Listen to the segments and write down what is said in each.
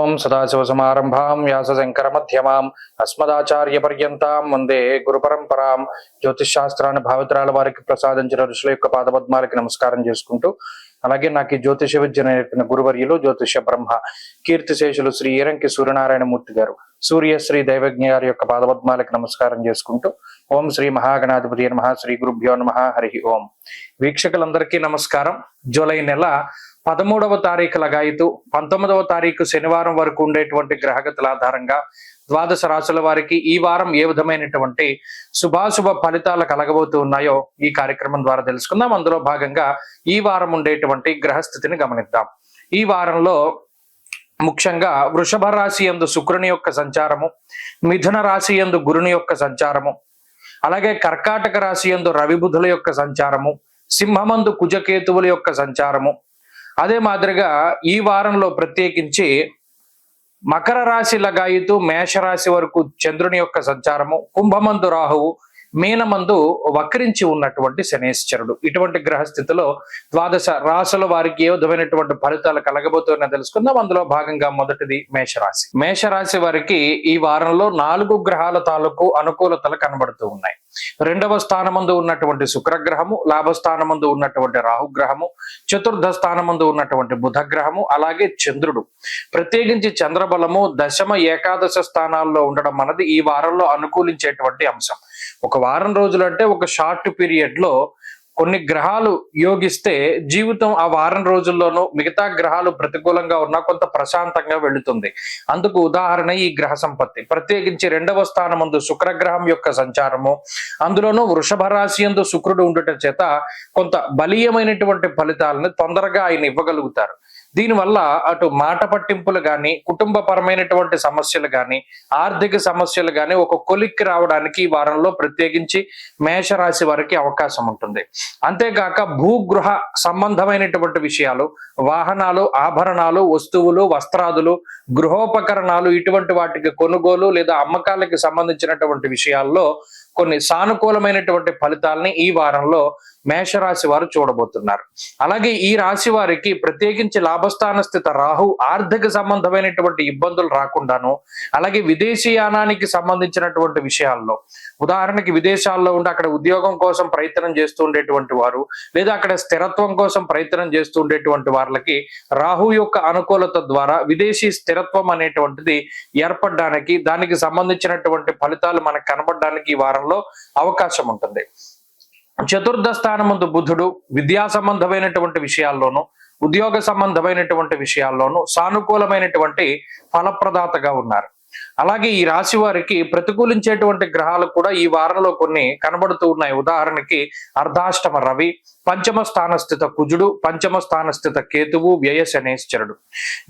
ఓం సదాశివసమారంభాం వ్యాసశంకరమధ్యమాం అస్మదాచార్యపర్యంతాం వందే గురు పరంపరాం. జ్యోతిషాస్త్రాన్ని భావితరాల వారికి ప్రసాదించిన ఋషుల యొక్క పాదపద్మాలకి నమస్కారం చేసుకుంటూ, అలాగే నాకు ఈ జ్యోతిష విద్య నేర్పిన గురువర్యులు జ్యోతిష బ్రహ్మ కీర్తిశేషులు శ్రీ ఈరంకి సూర్యనారాయణమూర్తి గారు, సూర్యశ్రీ దైవజ్ఞ గారి యొక్క పాదపద్మాలకి నమస్కారం చేసుకుంటూ, ఓం శ్రీ మహాగణాధిపతి నమః, శ్రీ గురుభ్యో నమః, హరి ఓం. వీక్షకులందరికీ నమస్కారం. జూలై నెల 13వ తారీఖు లగాయితూ 19వ తారీఖు శనివారం వరకు ఉండేటువంటి గ్రహగతుల ఆధారంగా ద్వాదశ రాశుల వారికి ఈ వారం ఏ విధమైనటువంటి శుభాశుభ ఫలితాలు కలగబోతూ ఉన్నాయో ఈ కార్యక్రమం ద్వారా తెలుసుకుందాం. అందులో భాగంగా ఈ వారం ఉండేటువంటి గ్రహస్థితిని గమనిద్దాం. ఈ వారంలో ముఖ్యంగా వృషభ రాశి యందు శుక్రుని యొక్క సంచారము, మిథున రాశి యందు గురుని యొక్క సంచారము, అలాగే కర్కాటక రాశి యందు రవి బుధుల యొక్క సంచారము, సింహమందు కుజకేతువుల యొక్క సంచారము, అదే మాదిరిగా ఈ వారంలో ప్రత్యేకించి మకర రాశి లగాయితూ మేషరాశి వరకు చంద్రుని యొక్క సంచారము, కుంభమందు రాహువు, మీనమందు వక్రించి ఉన్నటువంటి శనేశ్వరుడు. ఇటువంటి గ్రహస్థితిలో ద్వాదశ రాశుల వారికి ఏ విధమైనటువంటి ఫలితాలు కలగబోతున్నా తెలుసుకుందాం. అందులో భాగంగా మొదటిది మేషరాశి. మేషరాశి వారికి ఈ వారంలో 4 గ్రహాల తాలూకు అనుకూలతలు కనబడుతూ ఉన్నాయి. 2వ స్థానమందు ఉన్నటువంటి శుక్రగ్రహము, లాభస్థానమందు ఉన్నటువంటి రాహుగ్రహము, చతుర్థ స్థానమందు ఉన్నటువంటి బుధగ్రహము, అలాగే చంద్రుడు. ప్రత్యేకించి చంద్రబలము దశమ ఏకాదశ స్థానాల్లో ఉండడం అన్నది ఈ వారంలో అనుకూలించేటువంటి అంశం. ఒక వారం రోజులు అంటే ఒక షార్ట్ పీరియడ్ లో కొన్ని గ్రహాలు యోగిస్తే జీవితం ఆ వారం రోజుల్లోనూ మిగతా గ్రహాలు ప్రతికూలంగా ఉన్నా కొంత ప్రశాంతంగా వెళుతుంది. అందుకు ఉదాహరణ ఈ గ్రహ సంపత్తి. ప్రత్యేకించి 2వ స్థానమందు శుక్రగ్రహం యొక్క సంచారము, అందులోనూ వృషభ రాశి యందు శుక్రుడు ఉండటం చేత కొంత బలీయమైనటువంటి ఫలితాలను తొందరగా ఆయన ఇవ్వగలుగుతారు. దీనివల్ల అటు మాట పట్టింపులు కానీ, కుటుంబపరమైనటువంటి సమస్యలు కానీ, ఆర్థిక సమస్యలు కానీ ఒక కొలిక్కి రావడానికి ఈ వారంలో ప్రత్యేకించి మేషరాశి వారికి అవకాశం ఉంటుంది. అంతేకాక భూగృహ సంబంధమైనటువంటి విషయాలు, వాహనాలు, ఆభరణాలు, వస్తువులు, వస్త్రాదులు, గృహోపకరణాలు, ఇటువంటి వాటికి కొనుగోలు లేదా అమ్మకాలకి సంబంధించినటువంటి విషయాల్లో కొన్ని సానుకూలమైనటువంటి ఫలితాలని ఈ వారంలో మేషరాశి వారు చూడబోతున్నారు. అలాగే ఈ రాశి వారికి ప్రత్యేకించి లాభస్థాన స్థిత రాహు ఆర్థిక సంబంధమైనటువంటి ఇబ్బందులు రాకుండాను, అలాగే విదేశీయానానికి సంబంధించినటువంటి విషయాల్లో, ఉదాహరణకి విదేశాల్లో ఉండి అక్కడ ఉద్యోగం కోసం ప్రయత్నం చేస్తూ ఉండేటువంటి వారు, లేదా అక్కడ స్థిరత్వం కోసం ప్రయత్నం చేస్తూ ఉండేటువంటి వారికి రాహు యొక్క అనుకూలత ద్వారా విదేశీ స్థిరత్వం అనేటువంటిది ఏర్పడడానికి, దానికి సంబంధించినటువంటి ఫలితాలు మనకు కనబడడానికి ఈ వారంలో అవకాశం ఉంటుంది. చతుర్థ స్థానమందు బుధుడు విద్యా సంబంధమైనటువంటి విషయాల్లోనూ, ఉద్యోగ సంబంధమైనటువంటి విషయాల్లోనూ సానుకూలమైనటువంటి ఫలప్రదాతగా ఉన్నారు. అలాగే ఈ రాశి వారికి ప్రతికూలించేటువంటి గ్రహాలు కూడా ఈ వారంలో కొన్ని కనబడుతూ ఉన్నాయి. ఉదాహరణకి అర్ధాష్టమ రవి, పంచమ స్థానస్థిత కుజుడు, పంచమ స్థానస్థిత కేతువు, వ్యయ శనేశ్వరుడు.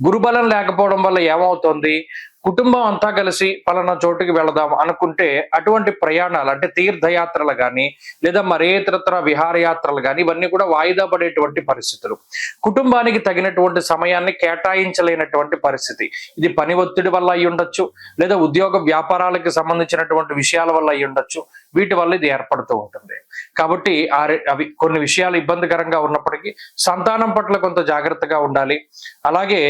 గురుబలం లేకపోవడం వల్ల ఏమవుతోంది, కుటుంబం అంతా కలిసి పలానా చోటుకి వెళదాం అనుకుంటే అటువంటి ప్రయాణాలు అంటే తీర్థయాత్రలు కానీ, లేదా మరే ఇతరత్ర విహారయాత్రలు కానీ ఇవన్నీ కూడా వాయిదా పడేటువంటి పరిస్థితులు. కుటుంబానికి తగినటువంటి సమయాన్ని కేటాయించలేనటువంటి పరిస్థితి. ఇది పని ఒత్తిడి వల్ల అయి ఉండొచ్చు, లేదా ఉద్యోగ వ్యాపారాలకు సంబంధించినటువంటి విషయాల వల్ల అయి ఉండొచ్చు. వీటి వల్ల ఇది ఏర్పడుతూ ఉంటుంది. కాబట్టి అవి కొన్ని విషయాలు ఇబ్బందికరంగా ఉన్నప్పటికీ సంతానం పట్ల కొంత జాగ్రత్తగా ఉండాలి. అలాగే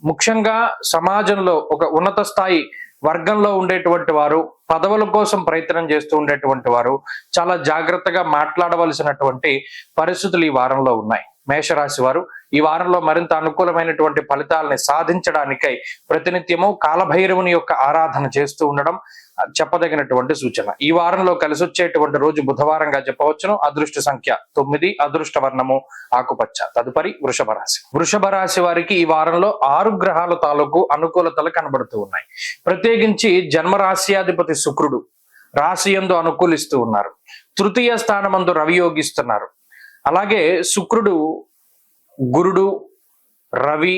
ముఖ్యంగా సమాజంలో ఒక ఉన్నత స్థాయి వర్గంలో ఉండేటువంటి వారు, పదవుల కోసం ప్రయత్నం చేస్తూ ఉండేటువంటి వారు చాలా జాగ్రత్తగా మాట్లాడవలసినటువంటి పరిస్థితులు ఈ వారంలో ఉన్నాయి. మేషరాశి వారు ఈ వారంలో మరింత అనుకూలమైనటువంటి ఫలితాలని సాధించడానికై ప్రతినిత్యము కాలభైరవుని యొక్క ఆరాధన చేస్తూ ఉండడం చెప్పదగినటువంటి సూచన. ఈ వారంలో కలిసి వచ్చేటువంటి రోజు బుధవారంగా చెప్పవచ్చును. అదృష్ట సంఖ్య 9, అదృష్ట వర్ణము ఆకుపచ్చ. తదుపరి వృషభ రాశి. వృషభ రాశి వారికి ఈ వారంలో 6 గ్రహాల తాలూకు అనుకూలతలు కనబడుతూ ఉన్నాయి. ప్రత్యేకించి జన్మరాశ్యాధిపతి శుక్రుడు రాశి యందు అనుకూలిస్తూ ఉన్నారు. తృతీయ స్థానమందు రవి యోగిస్తున్నారు. అలాగే శుక్రుడు, గురుడు, రవి,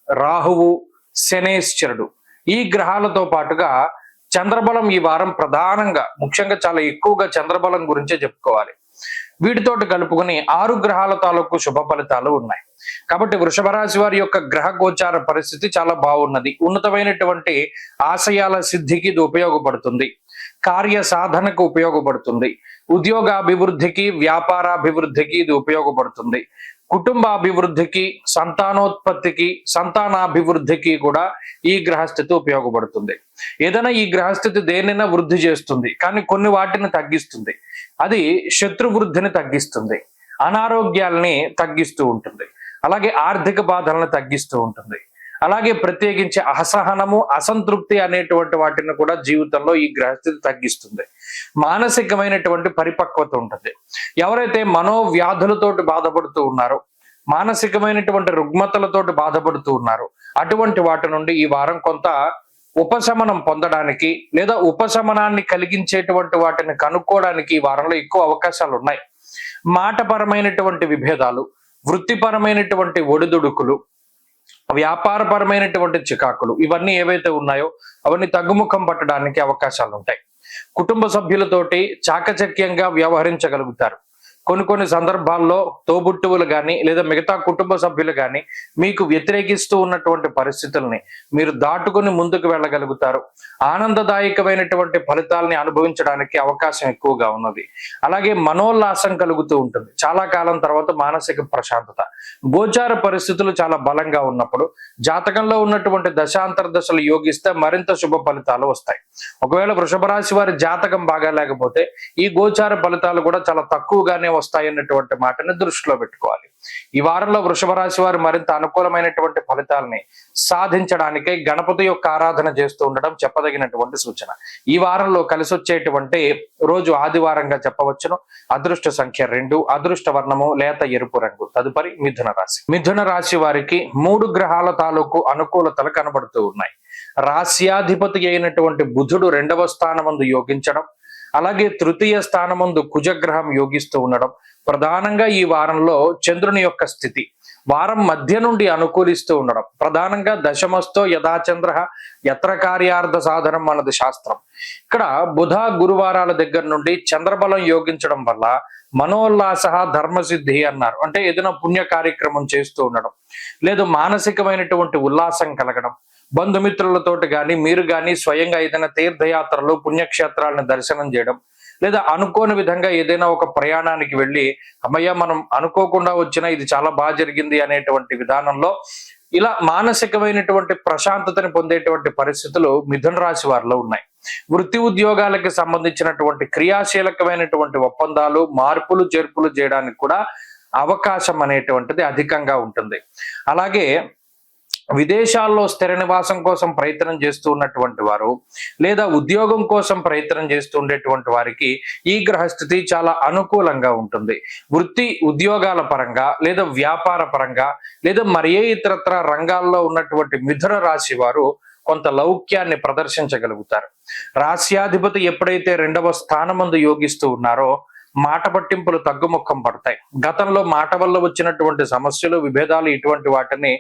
రాహువు, శనేశ్వరుడు ఈ గ్రహాలతో పాటుగా చంద్రబలం ఈ వారం ప్రధానంగా ముఖ్యంగా చాలా ఎక్కువగా చంద్రబలం గురించే చెప్పుకోవాలి. వీటితోటి కలుపుకుని 6 గ్రహాల తాలూకు శుభ ఫలితాలు ఉన్నాయి. కాబట్టి వృషభ రాశి వారి యొక్క గ్రహ గోచార పరిస్థితి చాలా బాగున్నది. ఉన్నతమైనటువంటి ఆశయాల సిద్ధికి ఇది ఉపయోగపడుతుంది. కార్య సాధనకు ఉపయోగపడుతుంది. ఉద్యోగాభివృద్ధికి, వ్యాపారాభివృద్ధికి ఇది ఉపయోగపడుతుంది. కుటుంబాభివృద్ధికి, సంతానోత్పత్తికి, సంతానాభివృద్ధికి కూడా ఈ గ్రహస్థితి ఉపయోగపడుతుంది. ఏదైనా ఈ గ్రహస్థితి దేనైనా వృద్ధి చేస్తుంది, కానీ కొన్ని వాటిని తగ్గిస్తుంది. అది శత్రు వృద్ధిని తగ్గిస్తుంది, అనారోగ్యాల్ని తగ్గిస్తూ ఉంటుంది, అలాగే ఆర్థిక బాధలను తగ్గిస్తూ ఉంటుంది. అలాగే ప్రత్యేకించి అసహనము, అసంతృప్తి అనేటువంటి వాటిని కూడా జీవితంలో ఈ గ్రహస్థితి తగ్గిస్తుంది. మానసికమైనటువంటి పరిపక్వత ఉంటుంది. ఎవరైతే మనోవ్యాధులతోటి బాధపడుతూ ఉన్నారో, మానసికమైనటువంటి రుగ్మతలతోటి బాధపడుతూ ఉన్నారో, అటువంటి వాటి నుండి ఈ వారం కొంత ఉపశమనం పొందడానికి లేదా ఉపశమనాన్ని కలిగించేటువంటి వాటిని కనుక్కోవడానికి ఈ వారంలో ఎక్కువ అవకాశాలు ఉన్నాయి. మాటపరమైనటువంటి విభేదాలు, వృత్తిపరమైనటువంటి ఒడిదుడుకులు, వ్యాపారపరమైనటువంటి చికాకులు, ఇవన్నీ ఏవైతే ఉన్నాయో అవన్నీ తగ్గుముఖం పట్టడానికి అవకాశాలు ఉంటాయి. కుటుంబ సభ్యులతోటి చాకచక్యంగా వ్యవహరించగలుగుతారు. కొన్ని సందర్భాల్లో తోబుట్టువులు కానీ లేదా మిగతా కుటుంబ సభ్యులు కానీ మీకు వ్యతిరేకిస్తూ ఉన్నటువంటి పరిస్థితుల్ని మీరు దాటుకుని ముందుకు వెళ్ళగలుగుతారు. ఆనందదాయకమైనటువంటి ఫలితాలని అనుభవించడానికి అవకాశం ఎక్కువగా ఉన్నది. అలాగే మనోల్లాసం కలుగుతూ ఉంటుంది. చాలా కాలం తర్వాత మానసిక ప్రశాంతత. గోచార పరిస్థితులు చాలా బలంగా ఉన్నప్పుడు జాతకంలో ఉన్నటువంటి దశాంతర దశలు యోగిస్తే మరింత శుభ ఫలితాలు వస్తాయి. ఒకవేళ వృషభ రాశి వారి జాతకం బాగా లేకపోతే ఈ గోచార ఫలితాలు కూడా చాలా తక్కువగానే వస్తాయన్నటువంటి మాటని దృష్టిలో పెట్టుకోవాలి. ఈ వారంలో వృషభ రాశి వారు మరింత అనుకూలమైనటువంటి ఫలితాలని సాధించడానికై గణపతి యొక్క ఆరాధన చేస్తూ ఉండడం చెప్పదగినటువంటి సూచన. ఈ వారంలో కలిసి వచ్చేటువంటి రోజు ఆదివారంగా చెప్పవచ్చును. అదృష్ట సంఖ్య 2, అదృష్ట వర్ణము లేత ఎరుపు రంగు. తదుపరి మిథున రాశి. మిథున రాశి వారికి 3 గ్రహాల తాలూకు అనుకూలతలు కనబడుతూ ఉన్నాయి. రాశ్యాధిపతి అయినటువంటి బుధుడు 2వ స్థానమందు యోగించడం, అలాగే తృతీయ స్థానమందు కుజగ్రహం యోగిస్తూ ఉండడం, ప్రధానంగా ఈ వారంలో చంద్రుని యొక్క స్థితి వారం మధ్య నుండి అనుకూలిస్తూ ఉండడం, ప్రధానంగా దశమస్థో యథాచంద్ర యత్ర కార్యార్థ సాధనం అన్నది శాస్త్రం. ఇక్కడ బుధ గురువారాల దగ్గర నుండి చంద్రబలం యోగించడం వల్ల మనోల్లాస ధర్మసిద్ధి అన్నారు. అంటే ఏదైనా పుణ్య కార్యక్రమం చేస్తూ ఉండడం, లేదు మానసికమైనటువంటి ఉల్లాసం కలగడం, బంధుమిత్రులతోటి కానీ మీరు కానీ స్వయంగా ఏదైనా తీర్థయాత్రలు, పుణ్యక్షేత్రాలను దర్శనం చేయడం, లేదా అనుకోని విధంగా ఏదైనా ఒక ప్రయాణానికి వెళ్ళి అమ్మయ్య మనం అనుకోకుండా వచ్చినా ఇది చాలా బాగా జరిగింది అనేటువంటి విధానంలో ఇలా మానసికమైనటువంటి ప్రశాంతతని పొందేటువంటి పరిస్థితులు మిథున రాశి వారిలో ఉన్నాయి. వృత్తి ఉద్యోగాలకి సంబంధించినటువంటి క్రియాశీలకమైనటువంటి ఒప్పందాలు, మార్పులు చేర్పులు చేయడానికి కూడా అవకాశం అనేటువంటిది అధికంగా ఉంటుంది. అలాగే విదేశాల్లో స్థిర నివాసం కోసం ప్రయత్నం చేస్తూ ఉన్నటువంటి వారు లేదా ఉద్యోగం కోసం ప్రయత్నం చేస్తూ ఉండేటువంటి వారికి ఈ గ్రహస్థితి చాలా అనుకూలంగా ఉంటుంది. వృత్తి ఉద్యోగాల పరంగా లేదా వ్యాపార పరంగా లేదా మరి ఏ ఇతరత్ర రంగాల్లో ఉన్నటువంటి మిథున రాశి వారు కొంత లౌక్యాన్ని ప్రదర్శించగలుగుతారు. రాశ్యాధిపతి ఎప్పుడైతే 2వ స్థానమందు యోగిస్తూ ఉన్నారో మాట పట్టింపులు తగ్గుముఖం పడతాయి. గతంలో మాట వల్ల వచ్చినటువంటి సమస్యలు, విభేదాలు ఇటువంటి వాటిని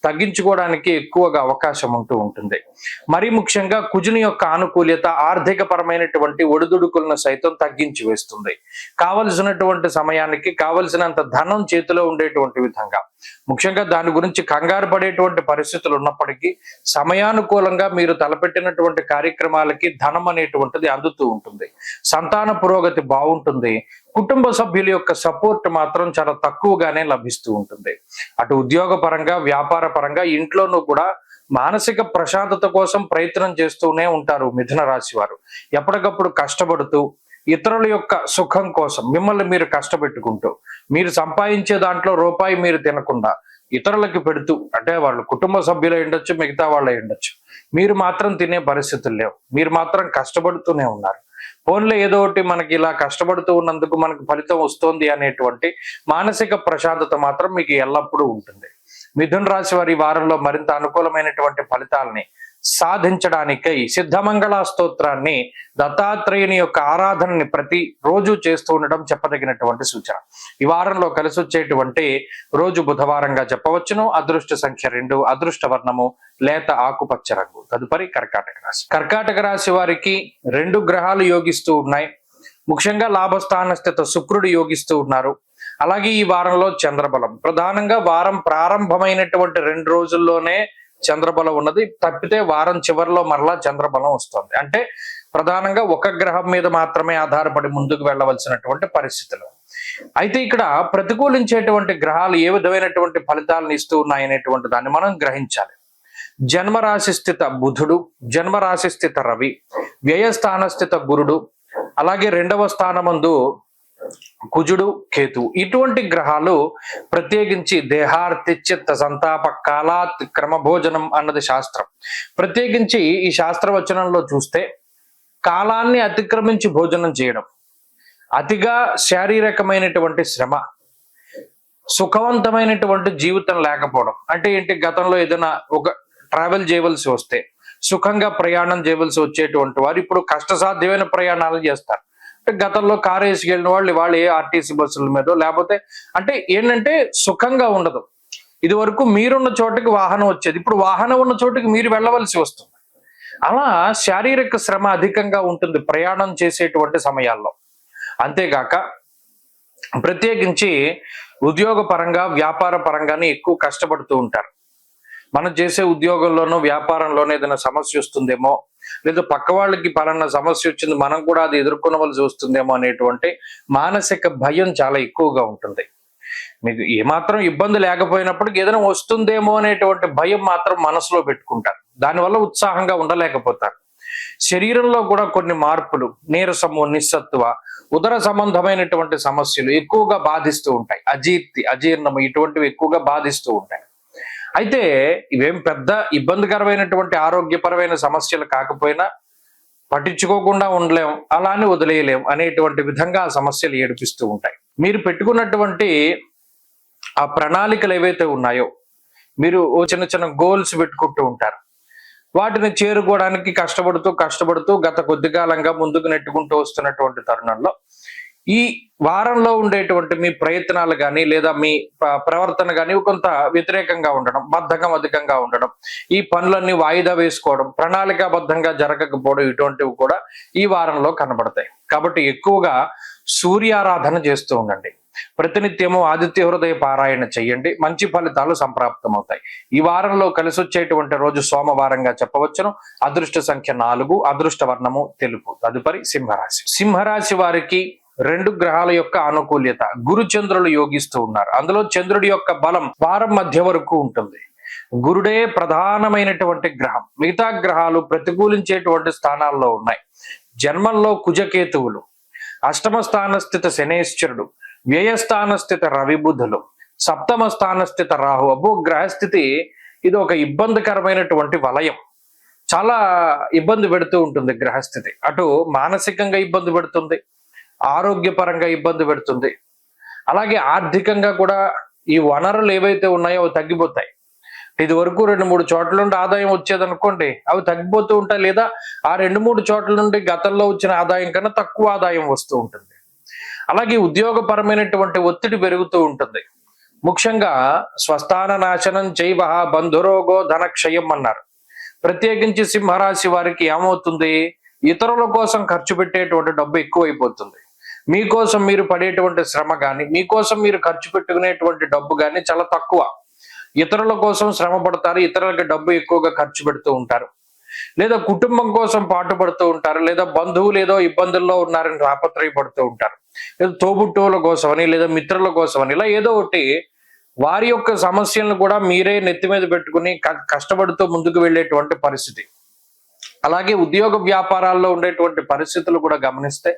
తగ్గించుకోవడానికి ఎక్కువగా అవకాశం ఉంటూ ఉంటుంది. మరి ముఖ్యంగా కుజుని యొక్క ఆనుకూల్యత ఆర్థిక పరమైనటువంటి ఒడిదుడుకులను సైతం తగ్గించి వేస్తుంది. కావలసినటువంటి సమయానికి కావలసినంత ధనం చేతిలో ఉండేటువంటి విధంగా, ముఖ్యంగా దాని గురించి కంగారు పడేటువంటి పరిస్థితులు ఉన్నప్పటికీ సమయానుకూలంగా మీరు తలపెట్టినటువంటి కార్యక్రమాలకి ధనం అనేటువంటిది అందుతూ ఉంటుంది. సంతాన పురోగతి బాగుంటుంది. కుటుంబ సభ్యుల యొక్క సపోర్ట్ మాత్రం చాలా తక్కువగానే లభిస్తూ ఉంటుంది. అటు ఉద్యోగ పరంగా, వ్యాపార పరంగా ఇంట్లోనూ కూడా మానసిక ప్రశాంతత కోసం ప్రయత్నం చేస్తూనే ఉంటారు మిథున రాశి వారు. ఎప్పటికప్పుడు కష్టపడుతూ ఇతరుల యొక్క సుఖం కోసం మిమ్మల్ని మీరు కష్టపెట్టుకుంటూ, మీరు సంపాదించే దాంట్లో రూపాయి మీరు తినకుండా ఇతరులకి పెడుతూ, అంటే వాళ్ళు కుటుంబ సభ్యులు ఉండొచ్చు, మిగతా వాళ్ళే ఉండొచ్చు, మీరు మాత్రం తినే పరిస్థితులు లేవు. మీరు మాత్రం కష్టపడుతూనే ఉన్నారు. ఫోన్లో ఏదో ఒకటి మనకి ఇలా కష్టపడుతూ ఉన్నందుకు మనకు ఫలితం వస్తోంది అనేటువంటి మానసిక ప్రశాంతత మాత్రం మీకు ఎల్లప్పుడూ ఉంటుంది. మిథున రాశి వారి వారంలో మరింత అనుకూలమైనటువంటి ఫలితాలని సాధించడానికై సిద్ధమంగళ స్తోత్రాన్ని, దత్తాత్రేయుని యొక్క ఆరాధనని ప్రతి రోజు చేస్తూ ఉండడం చెప్పదగినటువంటి సూచన. ఈ వారంలో కలిసి వచ్చేటువంటి రోజు బుధవారంగా చెప్పవచ్చును. అదృష్ట సంఖ్య 2, అదృష్ట వర్ణము లేత ఆకుపచ్చ రంగు. తదుపరి కర్కాటక రాశి. కర్కాటక రాశి వారికి 2 గ్రహాలు యోగిస్తూ ఉన్నాయి. ముఖ్యంగా లాభస్థాన స్థిత శుక్రుడు యోగిస్తూ ఉన్నారు. అలాగే ఈ వారంలో చంద్రబలం, ప్రధానంగా వారం ప్రారంభమైనటువంటి 2 రోజుల్లోనే చంద్రబలం ఉన్నది. తప్పితే వారం చివరిలో మరలా చంద్రబలం వస్తుంది. అంటే ప్రధానంగా ఒక గ్రహం మీద మాత్రమే ఆధారపడి ముందుకు వెళ్ళవలసినటువంటి పరిస్థితులు. అయితే ఇక్కడ ప్రతికూలించేటువంటి గ్రహాలు ఏ విధమైనటువంటి ఫలితాలను ఇస్తూ ఉన్నాయనేటువంటి దాన్ని మనం గ్రహించాలి. జన్మరాశి స్థిత బుధుడు, జన్మరాశి స్థిత రవి, వ్యయస్థాన స్థిత గురుడు, అలాగే 2వ స్థానమందు కుజుడు, కేతు, ఇటువంటి గ్రహాలు ప్రత్యేకించి దేహార్తి చిత్త సంతాప కాలాత్ క్రమభోజనం అన్నది శాస్త్రం. ప్రత్యేకించి ఈ శాస్త్రవచనంలో చూస్తే కాలాన్ని అతిక్రమించి భోజనం చేయడం, అతిగా శారీరకమైనటువంటి శ్రమ, సుఖవంతమైనటువంటి జీవితం లేకపోవడం అంటే ఏంటి, గతంలో ఏదైనా ఒక ట్రావెల్ చేయవలసి వస్తే సుఖంగా ప్రయాణం చేయవలసి వచ్చేటువంటి వారు ఇప్పుడు కష్టసాధ్యమైన ప్రయాణాలు చేస్తారు. అంటే గతంలో కారు వేసుకెళ్ళిన వాళ్ళు ఏ ఆర్టీసీ బస్సుల మీద లేకపోతే అంటే ఏంటంటే సుఖంగా ఉండదు. ఇది వరకు మీరున్న చోటుకి వాహనం వచ్చేది, ఇప్పుడు వాహనం ఉన్న చోటుకి మీరు వెళ్ళవలసి వస్తుంది. అలా శారీరక శ్రమ అధికంగా ఉంటుంది ప్రయాణం చేసేటువంటి సమయాల్లో. అంతేగాక ప్రత్యేకించి ఉద్యోగ పరంగా వ్యాపార పరంగానే ఎక్కువ కష్టపడుతూ ఉంటారు. మనం చేసే ఉద్యోగంలోనో వ్యాపారంలోనో ఏదైనా సమస్య వస్తుందేమో, లేదా పక్క వాళ్ళకి పలానా సమస్య వచ్చింది మనం కూడా అది ఎదుర్కొనవలసి వస్తుందేమో అనేటువంటి మానసిక భయం చాలా ఎక్కువగా ఉంటుంది. మీకు ఏమాత్రం ఇబ్బంది లేకపోయినప్పటికీ ఏదైనా వస్తుందేమో అనేటువంటి భయం మాత్రం మనసులో పెట్టుకుంటారు. దానివల్ల ఉత్సాహంగా ఉండలేకపోతారు. శరీరంలో కూడా కొన్ని మార్పులు, నీరసము, నిస్సత్వ, ఉదర సంబంధమైనటువంటి సమస్యలు ఎక్కువగా బాధిస్తూ ఉంటాయి. అజీర్ణము ఇటువంటివి ఎక్కువగా బాధిస్తూ ఉంటాయి. అయితే ఇవేం పెద్ద ఇబ్బందికరమైనటువంటి ఆరోగ్యపరమైన సమస్యలు కాకపోయినా పట్టించుకోకుండా ఉండలేం, అలానే వదిలేయలేం అనేటువంటి విధంగా ఆ సమస్యలు ఏడిపిస్తూ ఉంటాయి. మీరు పెట్టుకున్నటువంటి ఆ ప్రణాళికలు ఏవైతే ఉన్నాయో, మీరు చిన్న చిన్న గోల్స్ పెట్టుకుంటూ ఉంటారు. వాటిని చేరుకోవడానికి కష్టపడుతూ గత కొద్ది కాలంగా ముందుకు నెట్టుకుంటూ వస్తున్నటువంటి తరుణంలో ఈ వారంలో ఉండేటువంటి మీ ప్రయత్నాలు కానీ లేదా మీ ప్రవర్తన కానీ కొంత వ్యతిరేకంగా ఉండడం, బద్ధకం అధికంగా ఉండడం, ఈ పనులన్నీ వాయిదా వేసుకోవడం, ప్రణాళికాబద్ధంగా జరగకపోవడం, ఇటువంటివి కూడా ఈ వారంలో కనబడతాయి. కాబట్టి ఎక్కువగా సూర్యారాధన చేస్తూ ఉండండి. ప్రతినిత్యము ఆదిత్య హృదయ పారాయణ చెయ్యండి, మంచి ఫలితాలు సంప్రాప్తమవుతాయి. ఈ వారంలో కలిసి వచ్చేటువంటి రోజు సోమవారంగా చెప్పవచ్చును. అదృష్ట సంఖ్య 4, అదృష్ట వర్ణము తెలుపు. తదుపరి సింహరాశి. సింహరాశి వారికి 2 గ్రహాల యొక్క అనుకూల్యత. గురు చంద్రులు యోగిస్తూ ఉన్నారు. అందులో చంద్రుడి యొక్క బలం వారం మధ్య వరకు ఉంటుంది. గురుడే ప్రధానమైనటువంటి గ్రహం, మిగతా గ్రహాలు ప్రతికూలించేటువంటి స్థానాల్లో ఉన్నాయి. జన్మంలో కుజకేతువులు, అష్టమ స్థాన స్థిత శనేశ్వరుడు, వ్యయస్థాన స్థిత రవి బుధులు, సప్తమ స్థాన స్థిత రాహు. అబ్బో, గ్రహస్థితి ఇది ఒక ఇబ్బందికరమైనటువంటి వలయం. చాలా ఇబ్బంది పెడుతూ ఉంటుంది గ్రహస్థితి. అటు మానసికంగా ఇబ్బంది పెడుతుంది, ఆరోగ్యపరంగా ఇబ్బంది పెడుతుంది, అలాగే ఆర్థికంగా కూడా ఈ వనరులు ఏవైతే ఉన్నాయో అవి తగ్గిపోతాయి. ఇది వరకు 2-3 చోట్ల నుండి ఆదాయం వచ్చేదనుకోండి, అవి తగ్గిపోతూ ఉంటాయి. లేదా ఆ 2-3 చోట్ల నుండి గతంలో వచ్చిన ఆదాయం కన్నా తక్కువ ఆదాయం వస్తూ ఉంటుంది. అలాగే ఉద్యోగపరమైనటువంటి ఒత్తిడి పెరుగుతూ ఉంటుంది. ముఖ్యంగా స్వస్థాన నాశనం చైవ బంధురోగో ధనక్షయం అన్నారు. ప్రత్యేకించి సింహరాశి వారికి ఏమవుతుంది, ఇతరుల కోసం ఖర్చు పెట్టేటువంటి డబ్బు ఎక్కువైపోతుంది. మీకోసం మీరు పడేటువంటి శ్రమ కానీ, మీకోసం మీరు ఖర్చు పెట్టుకునేటువంటి డబ్బు కానీ చాలా తక్కువ. ఇతరుల కోసం శ్రమ పడతారు, ఇతరులకి డబ్బు ఎక్కువగా ఖర్చు పెడుతూ ఉంటారు, లేదా కుటుంబం కోసం పాటుపడుతూ ఉంటారు, లేదా బంధువులు ఏదో ఇబ్బందుల్లో ఉన్నారని తాపత్రయపడుతూ ఉంటారు, లేదా తోబుట్టువుల కోసమని, లేదా మిత్రుల కోసమని, ఇలా ఏదో ఒకటి వారి యొక్క సమస్యలను కూడా మీరే నెత్తి మీద పెట్టుకుని కష్టపడుతూ ముందుకు వెళ్ళేటువంటి పరిస్థితి. అలాగే ఉద్యోగ వ్యాపారాల్లో ఉండేటువంటి పరిస్థితులు కూడా గమనిస్తే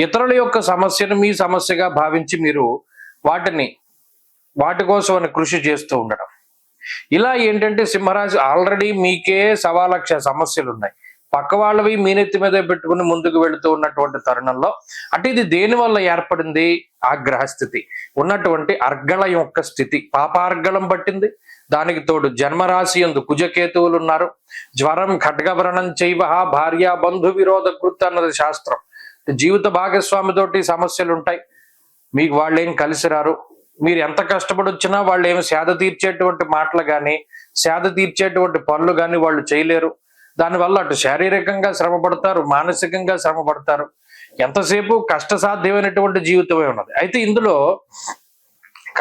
ఇతరుల యొక్క సమస్యను మీ సమస్యగా భావించి మీరు వాటి కోసం అని కృషి చేస్తూ ఉండడం. ఇలా ఏంటంటే సింహరాశి ఆల్రెడీ మీకే 1,00,000 సమస్యలు ఉన్నాయి, పక్క వాళ్ళవి మీ నెత్తి మీద పెట్టుకుని ముందుకు వెళుతూ ఉన్నటువంటి తరుణంలో అంటే ఇది దేని వల్ల ఏర్పడింది, ఆ గ్రహస్థితి ఉన్నటువంటి అర్గళ యొక్క స్థితి పాపార్గళం పట్టింది. దానికి తోడు జన్మరాశి యందు కుజకేతువులు ఉన్నారు. జ్వరం ఖడ్గవ్రణం చైవ భార్య బంధు విరోధ కృత్ అన్నది శాస్త్రం. జీవిత భాగస్వామితోటి సమస్యలు ఉంటాయి, మీకు వాళ్ళేం కలిసి రారు. మీరు ఎంత కష్టపడి వచ్చినా వాళ్ళు ఏమి సేద తీర్చేటువంటి మాటలు కానీ, సేద తీర్చేటువంటి పనులు కానీ వాళ్ళు చేయలేరు. దానివల్ల అటు శారీరకంగా శ్రమ పడతారు, మానసికంగా శ్రమ పడతారు. ఎంతసేపు కష్టసాధ్యమైనటువంటి జీవితమే ఉన్నది. అయితే ఇందులో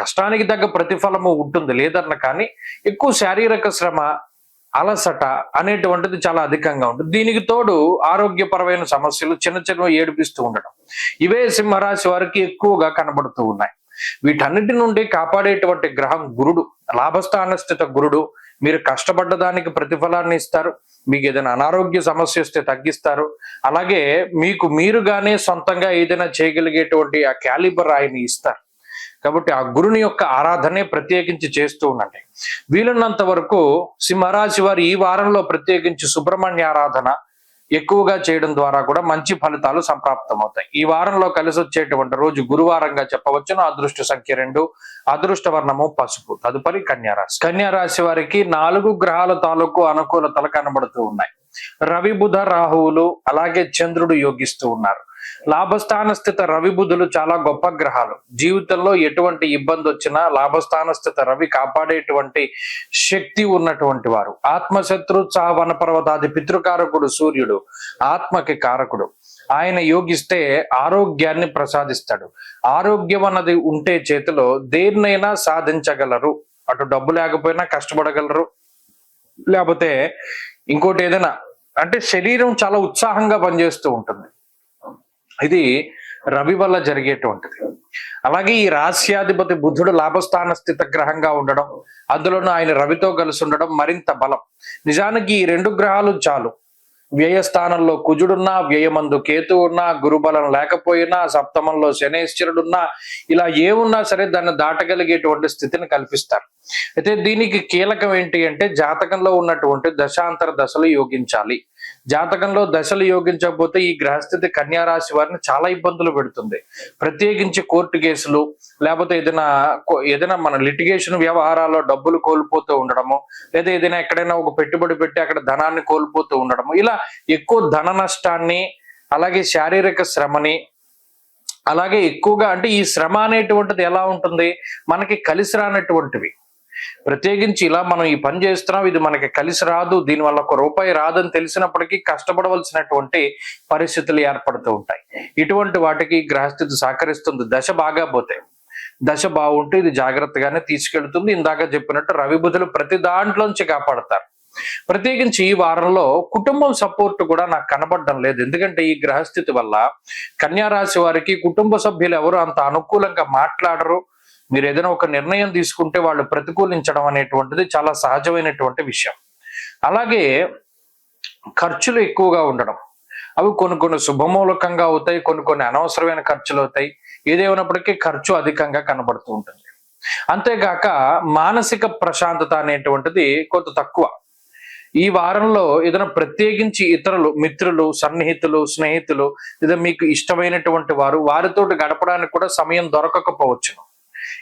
కష్టానికి తగ్గ ప్రతిఫలము ఉంటుంది లేదన్న, కానీ ఎక్కువ శారీరక శ్రమ, అలసట అనేటువంటిది చాలా అధికంగా ఉంటుంది. దీనికి తోడు ఆరోగ్యపరమైన సమస్యలు చిన్న చిన్న ఏడిపిస్తూ ఉండడం, ఇవే సింహరాశి వారికి ఎక్కువగా కనబడుతూ ఉన్నాయి. వీటన్నిటి నుండి కాపాడేటువంటి గ్రహం గురుడు, లాభస్థాన స్థిత గురుడు. మీరు కష్టపడ్డ దానికి ప్రతిఫలాన్ని ఇస్తారు. మీకు ఏదైనా అనారోగ్య సమస్య వస్తే తగ్గిస్తారు. అలాగే మీకు మీరుగానే సొంతంగా ఏదైనా చేయగలిగేటువంటి ఆ క్యాలిబర్ ఆయన ఇస్తారు. కాబట్టి ఆ గురుని యొక్క ఆరాధనే ప్రత్యేకించి చేస్తూ ఉండండి. వీలున్నంత వరకు సింహరాశి వారు ఈ వారంలో ప్రత్యేకించి సుబ్రహ్మణ్య ఆరాధన ఎక్కువగా చేయడం ద్వారా కూడా మంచి ఫలితాలు సంప్రాప్తమవుతాయి. ఈ వారంలో కలిసి వచ్చేటువంటి రోజు గురువారంగా చెప్పవచ్చును. అదృష్ట సంఖ్య 2, అదృష్ట వర్ణము పసుపు. తదుపరి కన్యారాశి. కన్యారాశి వారికి 4 గ్రహాల తాలూకు అనుకూలతలు కనబడుతూ ఉన్నాయి. రవి, బుధ, రాహువులు అలాగే చంద్రుడు యోగిస్తూ ఉన్నారు. లాభస్థాన స్థిత రవి, బుధులు చాలా గొప్ప గ్రహాలు. జీవితంలో ఎటువంటి ఇబ్బంది వచ్చినా లాభస్థాన స్థిత రవి కాపాడేటువంటి శక్తి ఉన్నటువంటి వారు. ఆత్మశత్రు వనపర్వతాది పితృకారకుడు సూర్యుడు ఆత్మకి కారకుడు. ఆయన యోగిస్తే ఆరోగ్యాన్ని ప్రసాదిస్తాడు. ఆరోగ్యం అన్నది ఉంటే చేతిలో దేన్నైనా సాధించగలరు. అటు డబ్బు లేకపోయినా కష్టపడగలరు, లేకపోతే ఇంకోటి ఏదైనా, అంటే శరీరం చాలా ఉత్సాహంగా పనిచేస్తూ ఉంటుంది. ఇది రవి వల్ల జరిగేటువంటిది. అలాగే ఈ రాశ్యాధిపతి బుధుడు లాభస్థాన స్థిత గ్రహంగా ఉండడం, అందులోనూ ఆయన రవితో కలిసి ఉండడం మరింత బలం. నిజానికి ఈ 2 గ్రహాలు చాలు. వ్యయస్థానంలో కుజుడున్నా, వ్యయమందు కేతు ఉన్నా, గురుబలం లేకపోయినా, సప్తమంలో శనేశ్వరుడున్నా, ఇలా ఏమున్నా సరే దాన్ని దాటగలిగేటువంటి స్థితిని కల్పిస్తారు. అయితే దీనికి కీలకం ఏంటి అంటే జాతకంలో ఉన్నటువంటి దశాంతర దశలు యోగించాలి. జాతకంలో దశలు యోగించకపోతే ఈ గ్రహస్థితి కన్యారాశి వారిని చాలా ఇబ్బందులు పెడుతుంది. ప్రత్యేకించి కోర్టు కేసులు, లేకపోతే ఏదైనా మన లిటిగేషన్ వ్యవహారాల్లో డబ్బులు కోల్పోతూ ఉండడము, లేదా ఏదైనా ఎక్కడైనా ఒక పెట్టుబడి పెట్టి అక్కడ ధనాన్ని కోల్పోతూ ఉండడము, ఇలా ఎక్కువ ధన నష్టాన్ని, అలాగే శారీరక శ్రమని, అలాగే ఎక్కువగా అంటే ఈ శ్రమ అనేటువంటిది ఎలా ఉంటుంది, మనకి కలిసి రానటువంటివి. ప్రత్యేకించి ఇలా మనం ఈ పని చేస్తున్నాం, ఇది మనకి కలిసి రాదు, దీనివల్ల ₹1 రాదని తెలిసినప్పటికీ కష్టపడవలసినటువంటి పరిస్థితులు ఏర్పడుతూ ఉంటాయి. ఇటువంటి వాటికి గ్రహస్థితి సహకరిస్తుంది. దశ బాగా పోతే, దశ బాగుంటే ఇది జాగ్రత్తగానే తీసుకెళ్తుంది. ఇందాక చెప్పినట్టు రవి బుధులు ప్రతి దాంట్లోంచి కాపాడతారు. ప్రత్యేకించి ఈ వారంలో కుటుంబం సపోర్ట్ కూడా నాకు కనబడడం లేదు. ఎందుకంటే ఈ గ్రహస్థితి వల్ల కన్యారాశి వారికి కుటుంబ సభ్యులు ఎవరు అంత అనుకూలంగా మాట్లాడరు. మీరు ఏదైనా ఒక నిర్ణయం తీసుకుంటే వాళ్ళు ప్రతికూలించడం అనేటువంటిది చాలా సహజమైనటువంటి విషయం. అలాగే ఖర్చులు ఎక్కువగా ఉండడం, అవి కొన్ని శుభమూలకంగా అవుతాయి, కొన్ని అనవసరమైన ఖర్చులు అవుతాయి. ఏదేమైనప్పటికీ ఖర్చు అధికంగా కనబడుతూ ఉంటుంది. అంతేగాక మానసిక ప్రశాంతత అనేటువంటిది కొంత తక్కువ. ఈ వారంలో ఏదైనా ప్రత్యేకించి ఇతరులు, మిత్రులు, సన్నిహితులు, స్నేహితులు, లేదా మీకు ఇష్టమైనటువంటి వారితో గడపడానికి కూడా సమయం దొరకకపోవచ్చును.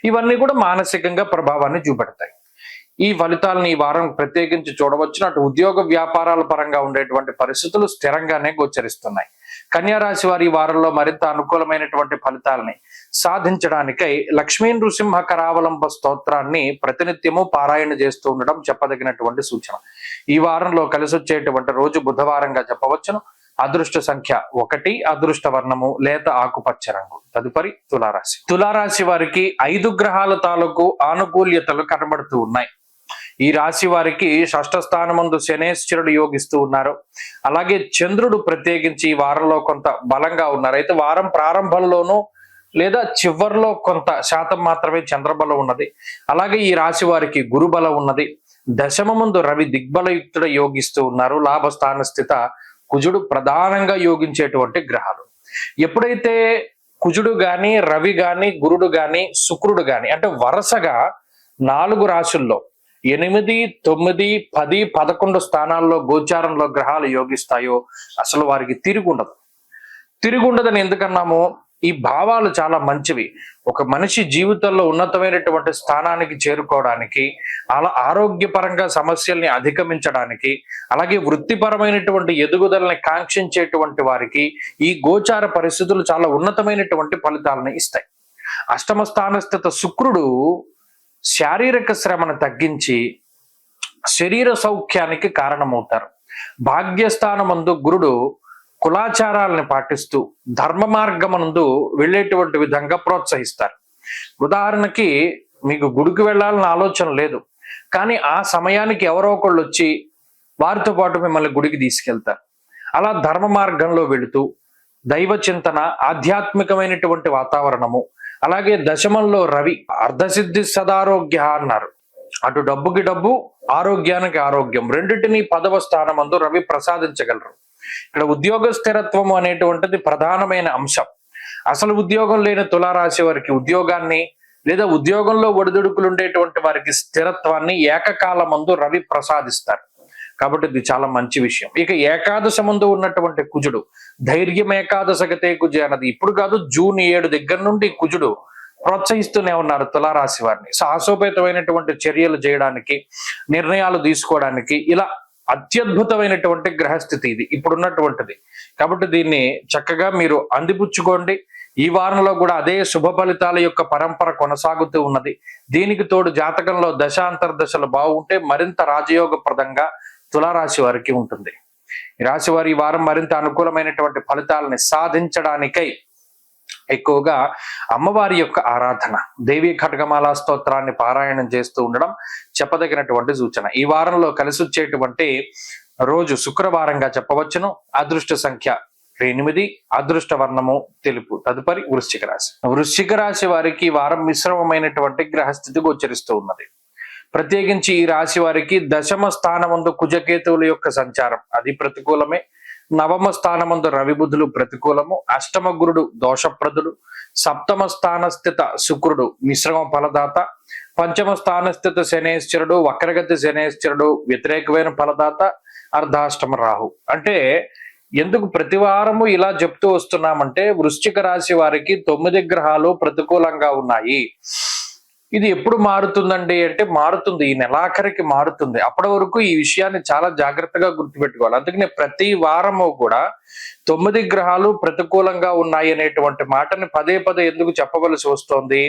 ఇవన్నీ కూడా మానసికంగా ప్రభావాన్ని చూపెడతాయి. ఈ ఫలితాలను ఈ వారం ప్రత్యేకించి చూడవచ్చు. అటు ఉద్యోగ వ్యాపారాల పరంగా ఉండేటువంటి పరిస్థితులు స్థిరంగానే గోచరిస్తున్నాయి. కన్యారాశి వారి ఈ వారంలో మరింత అనుకూలమైనటువంటి ఫలితాలని సాధించడానికై లక్ష్మీ నృసింహ కరావలంబ స్తోత్రాన్ని ప్రతినిత్యము పారాయణ చేస్తూ ఉండడం చెప్పదగినటువంటి సూచన. ఈ వారంలో కలిసి వచ్చేటువంటి రోజు బుధవారంగా చెప్పవచ్చును. అదృష్ట సంఖ్య 1, అదృష్ట వర్ణము లేత ఆకుపచ్చ రంగు. తదుపరి తులారాశి. తులారాశి వారికి 5 గ్రహాల తాలూకు ఆనుకూల్యతలు కనబడుతూ ఉన్నాయి. ఈ రాశి వారికి 6వ స్థానమందు శనేశ్వరుడు యోగిస్తూ ఉన్నారు. అలాగే చంద్రుడు ప్రత్యేకించి ఈ వారంలో కొంత బలంగా ఉన్నారు. అయితే వారం ప్రారంభంలోనూ లేదా చివరిలో కొంత శాతం మాత్రమే చంద్రబలం ఉన్నది. అలాగే ఈ రాశి వారికి గురుబలం ఉన్నది. దశమమందు రవి దిగ్బలయుక్తుడు యోగిస్తూ ఉన్నారు. లాభస్థాన స్థిత కుజుడు ప్రధానంగా యోగించేటువంటి గ్రహాలు. ఎప్పుడైతే కుజుడు గాని, రవి గాని, గురుడు గాని, శుక్రుడు గాని, అంటే వరుసగా 4 రాశుల్లో 8, 9, 10, 11 స్థానాల్లో గోచారంలో గ్రహాలు యోగిస్తాయో అసలు వారికి తిరుగుండదని ఎందుకన్నాము? ఈ భావాలు చాలా మంచివి. ఒక మనిషి జీవితంలో ఉన్నతమైనటువంటి స్థానానికి చేరుకోవడానికి, అలా ఆరోగ్యపరంగా సమస్యల్ని అధిగమించడానికి, అలాగే వృత్తిపరమైనటువంటి ఎదుగుదలని కాంక్షించేటువంటి వారికి ఈ గోచార పరిస్థితులు చాలా ఉన్నతమైనటువంటి ఫలితాలను ఇస్తాయి. అష్టమ స్థానస్థిత శుక్రుడు శారీరక శ్రమను తగ్గించి శరీర సౌఖ్యానికి కారణమవుతారు. భాగ్యస్థానమందు గురుడు కులాచారాలను పాటిస్తూ ధర్మ మార్గమునందు వెళ్ళేటువంటి విధంగా ప్రోత్సహిస్తారు. ఉదాహరణకి మీకు గుడికి వెళ్ళాలని ఆలోచన లేదు, కానీ ఆ సమయానికి ఎవరో ఒకళ్ళు వచ్చి వారితో పాటు మిమ్మల్ని గుడికి తీసుకెళ్తారు. అలా ధర్మ మార్గంలో వెళుతూ దైవ చింతన, ఆధ్యాత్మికమైనటువంటి వాతావరణము, అలాగే దశమంలో రవి అర్ధసిద్ధి సదారోగ్య అన్నారు. అటు డబ్బుకి డబ్బు, ఆరోగ్యానికి ఆరోగ్యం, రెండింటినీ 10వ స్థానమందు రవి ప్రసాదించగలరు. ఇక్కడ ఉద్యోగ స్థిరత్వము అనేటువంటిది ప్రధానమైన అంశం. అసలు ఉద్యోగం లేని తులారాశి వారికి ఉద్యోగాన్ని, లేదా ఉద్యోగంలో ఒడిదుడుకులు ఉండేటువంటి వారికి స్థిరత్వాన్ని ఏకకాలమందు రవి ప్రసాదిస్తారు. కాబట్టి ఇది చాలా మంచి విషయం. ఇక ఏకాదశ ముందు ఉన్నటువంటి కుజుడు, ధైర్యం ఏకాదశగతే కుజ అన్నది ఇప్పుడు కాదు, జూన్ 7 దగ్గర నుండి కుజుడు ప్రోత్సహిస్తూనే ఉన్నారు తులారాశి వారిని. సాహసోపేతమైనటువంటి చర్యలు చేయడానికి, నిర్ణయాలు తీసుకోవడానికి, ఇలా అత్యద్భుతమైనటువంటి గ్రహస్థితి ఇది ఇప్పుడున్నటువంటిది. కాబట్టి దీన్ని చక్కగా మీరు అందిపుచ్చుకోండి. ఈ వారంలో కూడా అదే శుభ ఫలితాల యొక్క పరంపర కొనసాగుతూ ఉన్నది. దీనికి తోడు జాతకంలో దశాంతర్దశలు బాగుంటే మరింత రాజయోగప్రదంగా తులారాశి వారికి ఉంటుంది. ఈ రాశి వారి ఈ వారం మరింత అనుకూలమైనటువంటి ఫలితాలని సాధించడానికై ఎక్కువగా అమ్మవారి యొక్క ఆరాధన, దేవీ ఖడ్గమాల స్తోత్రాన్ని పారాయణం చేస్తూ ఉండడం చెప్పదగినటువంటి సూచన. ఈ వారంలో కలిసి వచ్చేటువంటి రోజు శుక్రవారంగా చెప్పవచ్చును. అదృష్ట సంఖ్య 8, అదృష్ట వర్ణము తెలుపు. తదుపరి వృశ్చిక రాశి. వృశ్చిక రాశి వారికి ఈ వారం మిశ్రమమైనటువంటి గ్రహస్థితి గోచరిస్తూ ఉన్నది. ప్రత్యేకించి ఈ రాశి వారికి దశమ స్థానమందు కుజకేతువుల యొక్క సంచారం అది ప్రతికూలమే. నవమ స్థానమందు రవి బుధులు ప్రతికూలము. అష్టమ గురుడు దోషప్రదుడు. సప్తమ స్థానస్థిత శుక్రుడు మిశ్రమ ఫలదాత. పంచమ స్థానస్థిత శనేశ్వరుడు వక్రగతి శనేశ్వరుడు వ్యతిరేకమైన ఫలదాత. అర్ధాష్టమ రాహు. అంటే ఎందుకు ప్రతి వారము ఇలా చెప్తూ వస్తున్నామంటే వృశ్చిక రాశి వారికి 9 గ్రహాలు ప్రతికూలంగా ఉన్నాయి. ఇది ఎప్పుడు మారుతుందండి అంటే మారుతుంది, ఈ నెలాఖరికి మారుతుంది. అప్పటి వరకు ఈ విషయాన్ని చాలా జాగ్రత్తగా గుర్తుపెట్టుకోవాలి. అందుకనే ప్రతి వారము కూడా 9 గ్రహాలు ప్రతికూలంగా ఉన్నాయి అనేటువంటి మాటని పదే పదే ఎందుకు చెప్పవలసి వస్తోంది?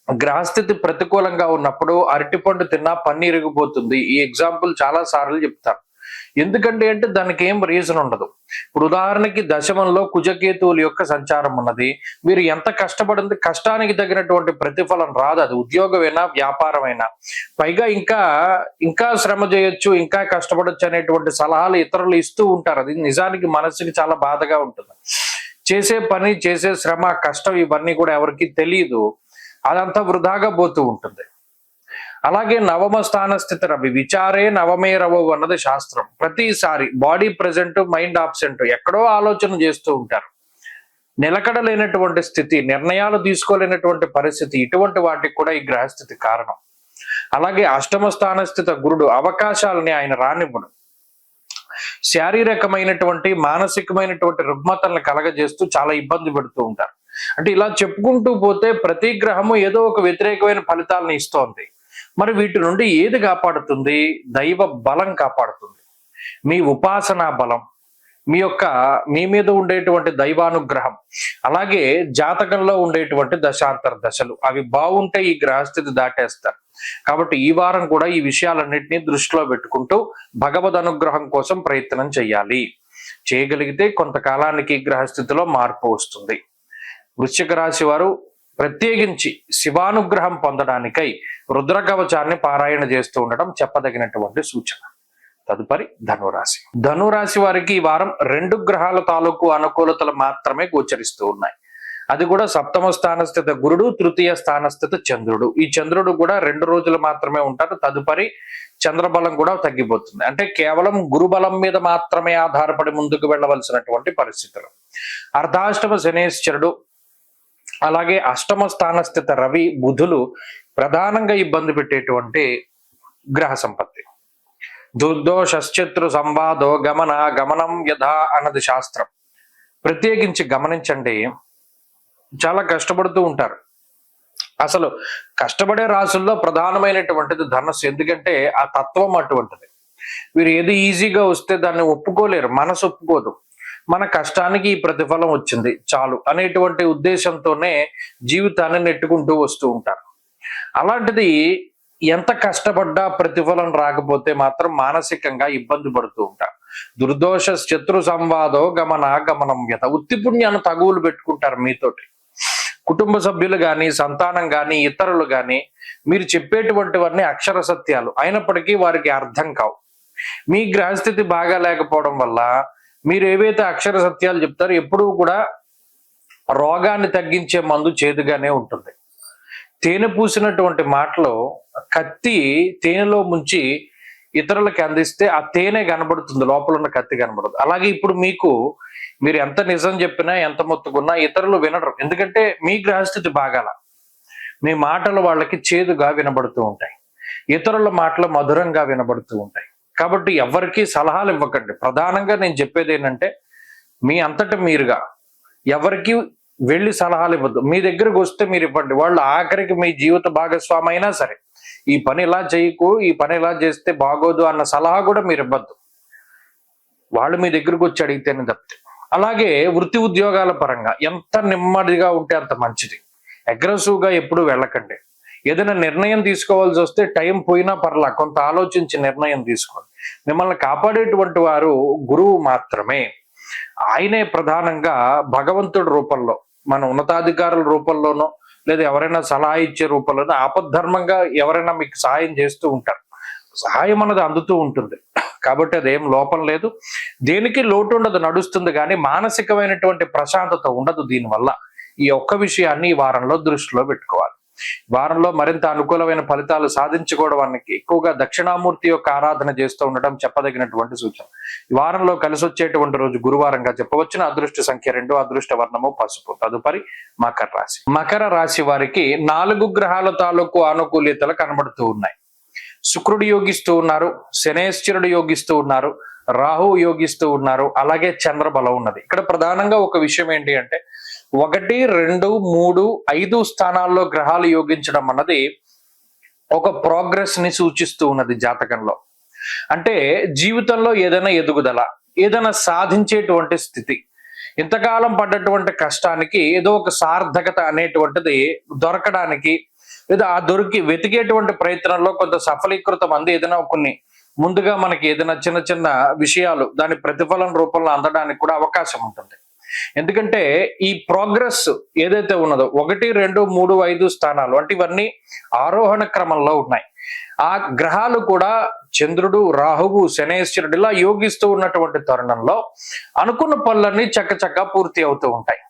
గ్రహస్థితి ప్రతికూలంగా ఉన్నప్పుడు అరటిపండు తిన్నా పన్నీరిగిపోతుంది. ఈ ఎగ్జాంపుల్ చాలా సార్లు చెప్తారు. ఎందుకంటే అంటే దానికి ఏం రీజన్ ఉండదు. ఇప్పుడు ఉదాహరణకి దశమంలో కుజకేతువుల యొక్క సంచారం ఉన్నది. మీరు ఎంత కష్టపడింది, కష్టానికి తగినటువంటి ప్రతిఫలం రాదు. అది ఉద్యోగమైనా వ్యాపారమైనా. పైగా ఇంకా శ్రమ చేయొచ్చు, ఇంకా కష్టపడొచ్చు అనేటువంటి సలహాలు ఇతరులు ఇస్తూ ఉంటారు. అది నిజానికి మనసుకి చాలా బాధగా ఉంటుంది. చేసే పని, చేసే శ్రమ, కష్టం ఇవన్నీ కూడా ఎవరికి తెలియదు. అదంతా వృధాగా పోతూ ఉంటుంది. అలాగే నవమ స్థాన స్థితి రవి విచారే నవమే రవవు అన్నది శాస్త్రం. ప్రతిసారి బాడీ ప్రెజెంట్, మైండ్ ఆబ్సెంట్, ఎక్కడో ఆలోచన చేస్తూ ఉంటారు. నిలకడ లేనటువంటి స్థితి, నిర్ణయాలు తీసుకోలేనటువంటి పరిస్థితి, ఇటువంటి వాటికి కూడా ఈ గ్రహస్థితి కారణం. అలాగే అష్టమ స్థాన స్థిత గురుడు అవకాశాలని ఆయన రానివ్వడు. శారీరకమైనటువంటి, మానసికమైనటువంటి రుగ్మతలను కలగజేస్తూ చాలా ఇబ్బంది పెడుతూ ఉంటారు. అంటే ఇలా చెప్పుకుంటూ పోతే ప్రతి గ్రహము ఏదో ఒక వ్యతిరేకమైన ఫలితాలను ఇస్తోంది. మరి వీటి నుండి ఏది కాపాడుతుంది? దైవ బలం కాపాడుతుంది. మీ ఉపాసనా బలం, మీ మీద ఉండేటువంటి దైవానుగ్రహం, అలాగే జాతకంలో ఉండేటువంటి దశాంతర దశలు అవి బాగుంటే ఈ గ్రహస్థితి దాటేస్తారు. కాబట్టి ఈ వారం కూడా ఈ విషయాలన్నింటినీ దృష్టిలో పెట్టుకుంటూ భగవద్ అనుగ్రహం కోసం ప్రయత్నం చేయాలి. చేయగలిగితే కొంతకాలానికి గ్రహస్థితిలో మార్పు వస్తుంది. వృశ్చిక రాశి వారు ప్రత్యేకించి శివానుగ్రహం పొందడానికై రుద్ర కవచాన్ని పారాయణ చేస్తూ ఉండడం చెప్పదగినటువంటి సూచన. తదుపరి ధనురాశి. ధనురాశి వారికి ఈ వారం 2 గ్రహాల తాలూకు అనుకూలతలు మాత్రమే గోచరిస్తూ ఉన్నాయి. అది కూడా సప్తమ స్థానస్థిత గురుడు, తృతీయ స్థానస్థిత చంద్రుడు. ఈ చంద్రుడు కూడా 2 రోజులు మాత్రమే ఉంటారు. తదుపరి చంద్రబలం కూడా తగ్గిపోతుంది. అంటే కేవలం గురుబలం మీద మాత్రమే ఆధారపడి ముందుకు వెళ్ళవలసినటువంటి పరిస్థితులు. అర్ధాష్టమ శనేశ్వరుడు, అలాగే అష్టమ స్థానస్థిత రవి బుధులు ప్రధానంగా ఇబ్బంది పెట్టేటువంటి గ్రహ సంపత్తి. దుర్దోషశ్చత్రు సంవాదో గమనం యథా అన్నది శాస్త్రం. ప్రత్యేకించి గమనించండి, చాలా కష్టపడుతూ ఉంటారు. అసలు కష్టపడే రాసుల్లో ప్రధానమైనటువంటిది ధనస్సు. ఎందుకంటే ఆ తత్వం అటువంటిది. వీరు ఏది ఈజీగా వస్తే దాన్ని ఒప్పుకోలేరు, మనసు ఒప్పుకోదు. మన కష్టానికి ఈ ప్రతిఫలం వచ్చింది చాలు అనేటువంటి ఉద్దేశంతోనే జీవితాన్ని నెట్టుకుంటూ వస్తూ ఉంటారు. అలాంటిది ఎంత కష్టపడ్డా ప్రతిఫలం రాకపోతే మాత్రం మానసికంగా ఇబ్బంది పడుతూ ఉంటారు. దుర్దోష శత్రు సంవాదో గమనం యత. ఉత్తి పుణ్యాన్ని తగువులు పెట్టుకుంటారు మీతోటి. కుటుంబ సభ్యులు కానీ, సంతానం కానీ, ఇతరులు కానీ మీరు చెప్పేటువంటివన్నీ అక్షర సత్యాలు అయినప్పటికీ వారికి అర్థం కావు. మీ గ్రహస్థితి బాగా లేకపోవడం వల్ల మీరు ఏవైతే అక్షర సత్యాలు చెప్తారో ఎప్పుడూ కూడా రోగాన్ని తగ్గించే మందు చేదుగానే ఉంటుంది. తేనె పూసినటువంటి మాటలో కత్తి తేనెలో ముంచి ఇతరులకు అందిస్తే ఆ తేనె కనబడుతుంది, లోపల ఉన్న కత్తి కనబడదు. అలాగే ఇప్పుడు మీరు ఎంత నిజం చెప్పినా ఎంత మొత్తుకున్నా ఇతరులు వినరు. ఎందుకంటే మీ గ్రహస్థితి బాగాల, మీ మాటలు వాళ్ళకి చేదుగా వినబడుతూ ఉంటాయి, ఇతరుల మాటలు మధురంగా వినబడుతూ ఉంటాయి. కాబట్టి ఎవరికి సలహాలు ఇవ్వకండి. ప్రధానంగా నేను చెప్పేది ఏంటంటే మీ అంతటా మీరుగా ఎవరికి వెళ్ళి సలహాలు ఇవ్వద్దు. మీ దగ్గరకు వస్తే మీరు ఇవ్వండి. వాళ్ళు ఆఖరికి మీ జీవిత భాగస్వామి అయినా సరే ఈ పని ఇలా చేయకు, ఈ పని ఇలా చేస్తే బాగోదు అన్న సలహా కూడా మీరు ఇవ్వద్దు. వాళ్ళు మీ దగ్గరకు వచ్చి అడిగితేనే తప్పితే. అలాగే వృత్తి ఉద్యోగాల పరంగా ఎంత నెమ్మదిగా ఉంటే అంత మంచిది. అగ్రెసివ్గా ఎప్పుడు వెళ్ళకండి. ఏదైనా నిర్ణయం తీసుకోవాల్సి వస్తే టైం పోయినా పర్లా, కొంత ఆలోచించి నిర్ణయం తీసుకోండి. మిమ్మల్ని కాపాడేటువంటి వారు గురువు మాత్రమే. ఆయనే ప్రధానంగా భగవంతుడి రూపంలో, మన ఉన్నతాధికారుల రూపంలోనో లేదా ఎవరైనా సలహా ఇచ్చే రూపంలోనో ఆపద్ధర్మంగా ఎవరైనా మీకు సహాయం చేస్తూ ఉంటారు. సహాయం అన్నది అందుతూ ఉంటుంది కాబట్టి అదేం లోపం లేదు, దేనికి లోటు ఉండదు, నడుస్తుంది. కానీ మానసికమైనటువంటి ప్రశాంతత ఉండదు దీనివల్ల. ఈ ఒక్క విషయాన్ని ఈ వారంలో దృష్టిలో పెట్టుకోవాలి. వారంలో మరింత అనుకూలమైన ఫలితాలు సాధించుకోవడానికి ఎక్కువగా దక్షిణామూర్తి యొక్క ఆరాధన చేస్తూ ఉండటం చెప్పదగినటువంటి సూచన. ఈ వారంలో కలిసి వచ్చేటువంటి రోజు గురువారంగా చెప్పవచ్చున. అదృష్ట సంఖ్య 2, అదృష్ట వర్ణము పసుపు. తదుపరి మకర రాశి. మకర రాశి వారికి 4 గ్రహాల తాలూకు అనుకూల్యతలు కనబడుతూ ఉన్నాయి. శుక్రుడు యోగిస్తూ ఉన్నారు, శనేశ్వరుడు యోగిస్తూ ఉన్నారు, రాహు యోగిస్తూ ఉన్నారు, అలాగే చంద్రబలం ఉన్నది. ఇక్కడ ప్రధానంగా ఒక విషయం ఏంటి అంటే 1, 2, 3, 5 స్థానాల్లో గ్రహాలు యోగించడం అన్నది ఒక ప్రోగ్రెస్ ని సూచిస్తూ ఉన్నది జాతకంలో. అంటే జీవితంలో ఏదైనా ఎదుగుదల, ఏదైనా సాధించేటువంటి స్థితి, ఇంతకాలం పడ్డటువంటి కష్టానికి ఏదో ఒక సార్థకత అనేటువంటిది దొరకడానికి, లేదా ఆ వెతికేటువంటి ప్రయత్నంలో కొంత సఫలీకృతం అంది ఏదైనా కొన్ని ముందుగా మనకి ఏదైనా చిన్న చిన్న విషయాలు దాని ప్రతిఫలం రూపంలో అందడానికి కూడా అవకాశం ఉంటుంది. ఎందుకంటే ఈ ప్రోగ్రెస్ ఏదైతే ఉన్నదో 1, 2, 3, 5 స్థానాలు అంటే ఇవన్నీ ఆరోహణ క్రమంలో ఉన్నాయి. ఆ గ్రహాలు కూడా చంద్రుడు, రాహువు, శనేశ్వరుడు ఇలా యోగిస్తూ ఉన్నటువంటి తరుణంలో అనుకున్న పనులన్నీ చక్కచక్క పూర్తి అవుతూ ఉంటాయి.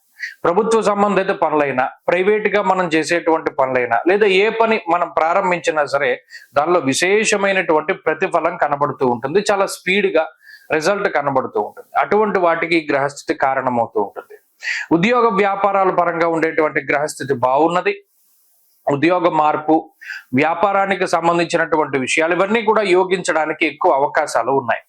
ప్రభుత్వ సంబంధిత పనులైనా, ప్రైవేట్ గా మనం చేసేటువంటి పనులైనా, లేదా ఏ పని మనం ప్రారంభించినా సరే దానిలో విశేషమైనటువంటి ప్రతిఫలం కనబడుతూ ఉంటుంది. చాలా స్పీడ్ గా రిజల్ట్ కనబడుతూ ఉంటుంది. అటువంటి వాటికి గ్రహస్థితి కారణమవుతూ ఉంటుంది. ఉద్యోగ వ్యాపారాల పరంగా ఉండేటువంటి గ్రహస్థితి బాగున్నది. ఉద్యోగ మార్పు, వ్యాపారానికి సంబంధించినటువంటి విషయాలు ఇవన్నీ కూడా యోగించడానికి ఎక్కువ అవకాశాలు ఉన్నాయి.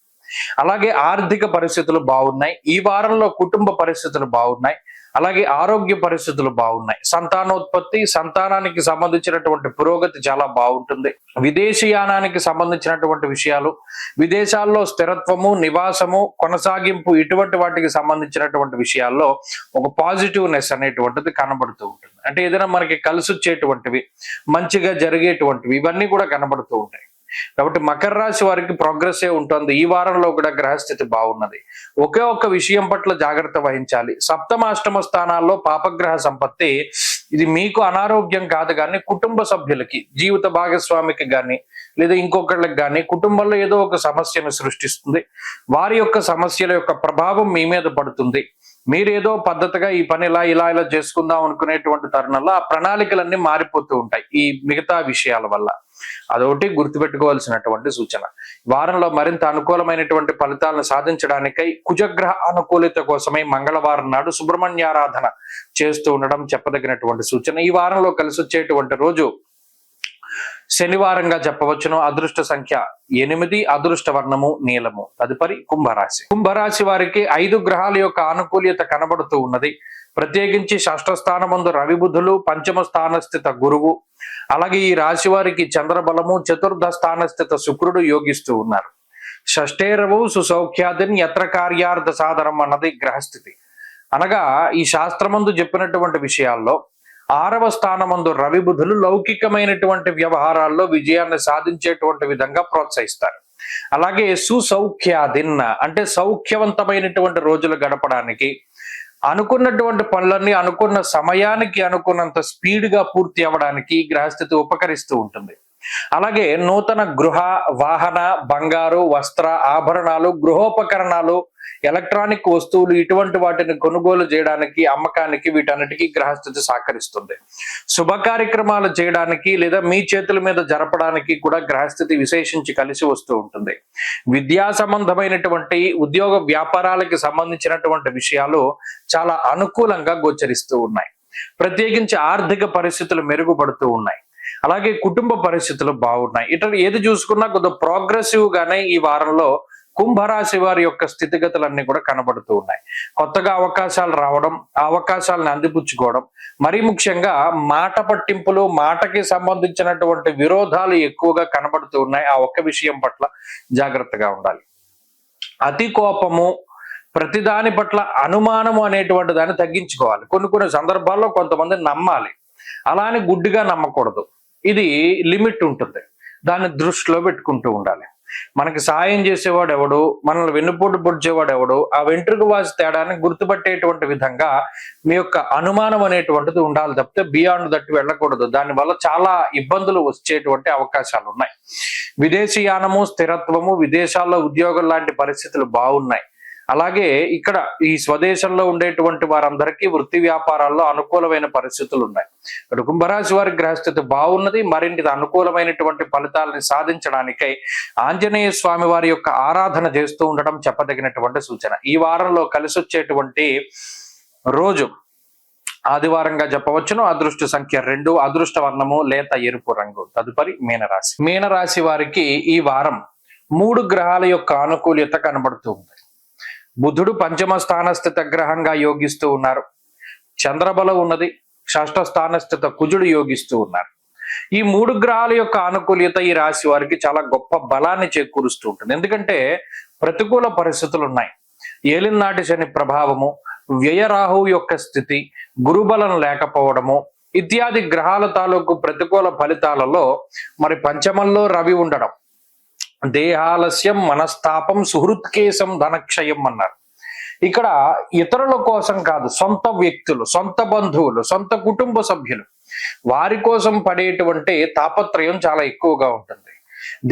అలాగే ఆర్థిక పరిస్థితులు బాగున్నాయి. ఈ వారంలో కుటుంబ పరిస్థితులు బాగున్నాయి. అలాగే ఆరోగ్య పరిస్థితులు బాగున్నాయి. సంతానోత్పత్తి, సంతానానికి సంబంధించినటువంటి పురోగతి చాలా బాగుంటుంది. విదేశీయానానికి సంబంధించినటువంటి విషయాలు, విదేశాల్లో స్థిరత్వము, నివాసము, కొనసాగింపు ఇటువంటి వాటికి సంబంధించినటువంటి విషయాల్లో ఒక పాజిటివ్నెస్ అనేటువంటిది కనబడుతూ ఉంటుంది. అంటే ఏదైనా మనకి కలిసి వచ్చేటువంటివి, మంచిగా జరిగేటువంటివి ఇవన్నీ కూడా కనబడుతూ ఉంటాయి. కాబట్టి మకర రాశి వారికి ప్రోగ్రెస్ ఉంటుంది. ఈ వారంలో కూడా గ్రహస్థితి బాగున్నది. ఒకే ఒక్క విషయం పట్ల జాగ్రత్త వహించాలి. 7మ, 8మ స్థానాల్లో పాపగ్రహ సంపత్తి. ఇది మీకు అనారోగ్యం కాదు కానీ కుటుంబ సభ్యులకి, జీవిత భాగస్వామికి కానీ లేదా ఇంకొకళ్ళకి కానీ కుటుంబంలో ఏదో ఒక సమస్యను సృష్టిస్తుంది. వారి యొక్క సమస్యల యొక్క ప్రభావం మీ మీద పడుతుంది. మీరేదో పద్ధతిగా ఈ పని ఇలా చేసుకుందాం అనుకునేటువంటి తరుణంలో ఆ ప్రణాళికలన్నీ మారిపోతూ ఉంటాయి ఈ మిగతా విషయాల వల్ల. అదొకటి గుర్తుపెట్టుకోవాల్సినటువంటి సూచన. వారంలో మరింత అనుకూలమైనటువంటి ఫలితాలను సాధించడానికై కుజగ్రహ అనుకూలత కోసమై మంగళవారం నాడు సుబ్రహ్మణ్యారాధన చేస్తూ ఉండడం చెప్పదగినటువంటి సూచన. ఈ వారంలో కలిసి వచ్చేటువంటి రోజు శనివారంగా చెప్పవచ్చును. అదృష్ట సంఖ్య 8, అదృష్ట వర్ణము నీలము. తదుపరి కుంభరాశి. కుంభరాశి వారికి 5 గ్రహాల యొక్క ఆనుకూల్యత కనబడుతూ ఉన్నది. ప్రత్యేకించి 6వ స్థానమందు రవి బుధులు, 5మ స్థానస్థిత గురువు, అలాగే ఈ రాశి వారికి చంద్రబలము, 4ర్థ స్థానస్థిత శుక్రుడు యోగిస్తూ ఉన్నారు. షష్ఠేరవు సుసౌఖ్యాదిన్ యత్ర కార్యార్థ సాధనం అన్నది గ్రహస్థితి. అనగా ఈ శాస్త్రమందు చెప్పినటువంటి విషయాల్లో 6వ స్థానమందు రవి బుధులు లౌకికమైనటువంటి వ్యవహారాల్లో విజయాన్ని సాధించేటువంటి విధంగా ప్రోత్సహిస్తారు. అలాగే సుసౌఖ్యాదిన్ అంటే సౌఖ్యవంతమైనటువంటి రోజులు గడపడానికి, అనుకున్నటువంటి పనులన్నీ అనుకున్న సమయానికి అనుకున్నంత స్పీడ్ గా పూర్తి అవ్వడానికి గ్రహస్థితి ఉపకరిస్తూ ఉంటుంది. అలాగే నూతన గృహ, వాహన, బంగారు, వస్త్ర, ఆభరణాలు, గృహోపకరణాలు, ఎలక్ట్రానిక్ వస్తువులు ఇటువంటి వాటిని కొనుగోలు చేయడానికి, అమ్మకానికి వీటన్నిటికీ గ్రహస్థితి సహకరిస్తుంది. శుభ కార్యక్రమాలు చేయడానికి లేదా మీ చేతుల మీద జరపడానికి కూడా గ్రహస్థితి విశేషించి కలిసి వస్తూ ఉంటుంది. విద్యా సంబంధమైనటువంటి ఉద్యోగ వ్యాపారాలకి సంబంధించినటువంటి విషయాలు చాలా అనుకూలంగా గోచరిస్తూ ఉన్నాయి. ప్రత్యేకించి ఆర్థిక పరిస్థితులు మెరుగుపడుతూ ఉన్నాయి. అలాగే కుటుంబ పరిస్థితులు బాగున్నాయి. ఇట్లా ఏది చూసుకున్నా కొద్దిగా ప్రోగ్రెసివ్ గానే ఈ వారంలో కుంభరాశి వారి యొక్క స్థితిగతులన్నీ కూడా కనబడుతూ ఉన్నాయి. కొత్తగా అవకాశాలు రావడం, ఆ అవకాశాలను అందిపుచ్చుకోవడం, మరీ ముఖ్యంగా మాట పట్టింపులు, మాటకి సంబంధించినటువంటి విరోధాలు ఎక్కువగా కనబడుతూ ఉన్నాయి. ఆ ఒక్క విషయం పట్ల జాగ్రత్తగా ఉండాలి. అతి కోపము, ప్రతిదాని పట్ల అనుమానము అనేటువంటి దాన్ని తగ్గించుకోవాలి. కొన్ని సందర్భాల్లో కొంతమంది నమ్మాలి, అలా అని గుడ్డిగా నమ్మకూడదు. ఇది లిమిట్ ఉంటుంది, దాన్ని దృష్టిలో పెట్టుకుంటూ ఉండాలి. మనకి సాయం చేసేవాడు ఎవడు, మనల్ని వెన్నుపోటు పొడిచేవాడు ఎవడు, ఆ వెంట్రుక వాసి తేడాన్ని గుర్తుపట్టేటువంటి విధంగా మీ యొక్క అనుమానం అనేటువంటిది ఉండాలి తప్పితే బియాండ్ దట్టు వెళ్ళకూడదు. దానివల్ల చాలా ఇబ్బందులు వచ్చేటువంటి అవకాశాలు ఉన్నాయి. విదేశీయానము, స్థిరత్వము, విదేశాల్లో ఉద్యోగం లాంటి పరిస్థితులు బాగున్నాయి. అలాగే ఇక్కడ ఈ స్వదేశంలో ఉండేటువంటి వారందరికీ వృత్తి వ్యాపారాల్లో అనుకూలమైన పరిస్థితులు ఉన్నాయి. ఇక్కడ కుంభరాశి వారి గ్రహస్థితి బాగున్నది. మరింటి అనుకూలమైనటువంటి ఫలితాలని సాధించడానికై ఆంజనేయ స్వామి వారి యొక్క ఆరాధన చేస్తూ ఉండడం చెప్పదగినటువంటి సూచన. ఈ వారంలో కలిసి వచ్చేటువంటి రోజు ఆదివారంగా చెప్పవచ్చును. అదృష్ట సంఖ్య 2, అదృష్ట వర్ణము లేత ఎరుపు రంగు. తదుపరి మీనరాశి. మీనరాశి వారికి ఈ వారం 3 గ్రహాల యొక్క అనుకూల్యత కనబడుతూ ఉంది. బుధుడు పంచమ స్థానస్థిత గ్రహంగా యోగిస్తూ ఉన్నారు. చంద్రబలం ఉన్నది. షష్ఠ స్థానస్థిత కుజుడు యోగిస్తూ ఉన్నారు. ఈ 3 గ్రహాల యొక్క అనుకూల్యత ఈ రాశి వారికి చాలా గొప్ప బలాన్ని చేకూరుస్తూ ఉంటుంది. ఎందుకంటే ప్రతికూల పరిస్థితులు ఉన్నాయి. ఏలినాటి శని ప్రభావము, వ్యయరాహు యొక్క స్థితి, గురుబలం లేకపోవడము ఇత్యాది గ్రహాల తాలూకు ప్రతికూల ఫలితాలలో మరి పంచమంలో రవి ఉండడం, దేహాలస్యం, మనస్తాపం, సుహృత్కేశం, ధనక్షయం అన్నారు. ఇక్కడ ఇతరుల కోసం కాదు, సొంత వ్యక్తులు, సొంత బంధువులు, సొంత కుటుంబ సభ్యులు వారి కోసం పడేటువంటి తాపత్రయం చాలా ఎక్కువగా ఉంటుంది.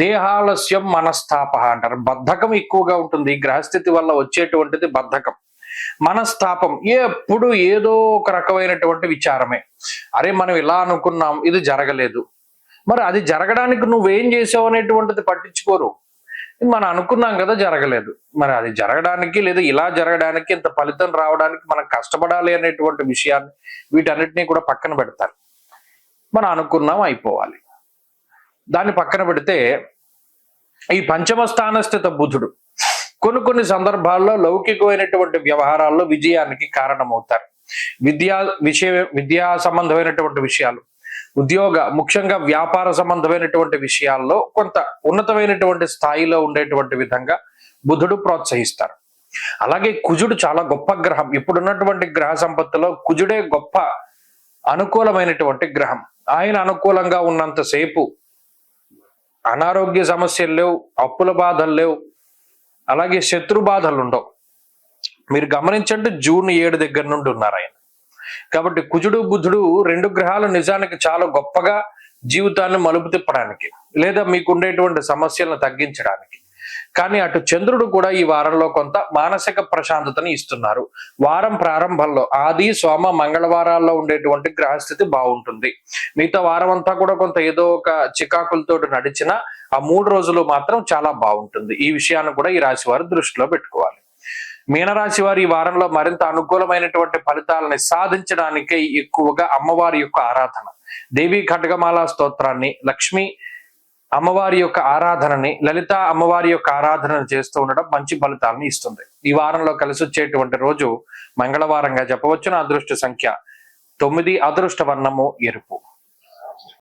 దేహాలస్యం, మనస్తాప అంటారు. బద్ధకం ఎక్కువగా ఉంటుంది. గ్రహస్థితి వల్ల వచ్చేటువంటిది బద్ధకం. మనస్తాపం, ఎప్పుడు ఏదో ఒక రకమైనటువంటి విచారమే. అరే మనం ఇలా అనుకున్నాం, ఇది జరగలేదు, మరి అది జరగడానికి నువ్వేం చేసావు అనేటువంటిది పట్టించుకోరు. మనం అనుకున్నాం కదా జరగలేదు, మరి అది జరగడానికి లేదా ఇలా జరగడానికి, ఇంత ఫలితం రావడానికి మనం కష్టపడాలి అనేటువంటి విషయాన్ని వీటన్నిటినీ కూడా పక్కన పెడతారు. మనం అనుకున్నాం అయిపోవాలి. దాన్ని పక్కన పెడితే ఈ పంచమ స్థానస్థిత బుధుడు కొన్ని సందర్భాల్లో లౌకికమైనటువంటి వ్యవహారాల్లో విజయానికి కారణమవుతారు. విద్యా సంబంధమైనటువంటి విషయాలు, ఉద్యోగ, ముఖ్యంగా వ్యాపార సంబంధమైనటువంటి విషయాల్లో కొంత ఉన్నతమైనటువంటి స్థాయిలో ఉండేటువంటి విధంగా బుధుడు ప్రోత్సహిస్తారు. అలాగే కుజుడు చాలా గొప్ప గ్రహం. ఇప్పుడున్నటువంటి గ్రహ సంపత్తిలో కుజుడే గొప్ప అనుకూలమైనటువంటి గ్రహం. ఆయన అనుకూలంగా ఉన్నంతసేపు అనారోగ్య సమస్యలు లేవు, అప్పుల బాధలు లేవు, అలాగే శత్రు బాధలు ఉండవు. మీరు గమనించండి, జూన్ 7 దగ్గర నుండి ఉన్నారు ఆయన. కాబట్టి కుజుడు, బుధుడు 2 గ్రహాలు నిజానికి చాలా గొప్పగా జీవితాన్ని మలుపు తిప్పడానికి లేదా మీకు ఉండేటువంటి సమస్యలను తగ్గించడానికి. కానీ అటు చంద్రుడు కూడా ఈ వారంలో కొంత మానసిక ప్రశాంతతని ఇస్తున్నారు. వారం ప్రారంభంలో ఆది, సోమ, మంగళవారాల్లో ఉండేటువంటి గ్రహస్థితి బాగుంటుంది. మిగతా వారం అంతా కూడా కొంత ఏదో ఒక చికాకులతో నడిచిన ఆ 3 రోజులు మాత్రం చాలా బాగుంటుంది. ఈ విషయాన్ని కూడా ఈ రాశి వారు దృష్టిలో పెట్టుకోవాలి. మీనరాశి వారి ఈ వారంలో మరింత అనుకూలమైనటువంటి ఫలితాలని సాధించడానికే ఎక్కువగా అమ్మవారి యొక్క ఆరాధన, దేవి ఖడ్గమాల స్తోత్రాన్ని, లక్ష్మి అమ్మవారి యొక్క ఆరాధనని, లలిత అమ్మవారి యొక్క ఆరాధనను చేస్తూ ఉండడం మంచి ఫలితాలను ఇస్తుంది. ఈ వారంలో కలిసి వచ్చేటువంటి రోజు మంగళవారంగా చెప్పవచ్చును. అదృష్ట సంఖ్య 9, అదృష్ట వర్ణము ఎరుపు.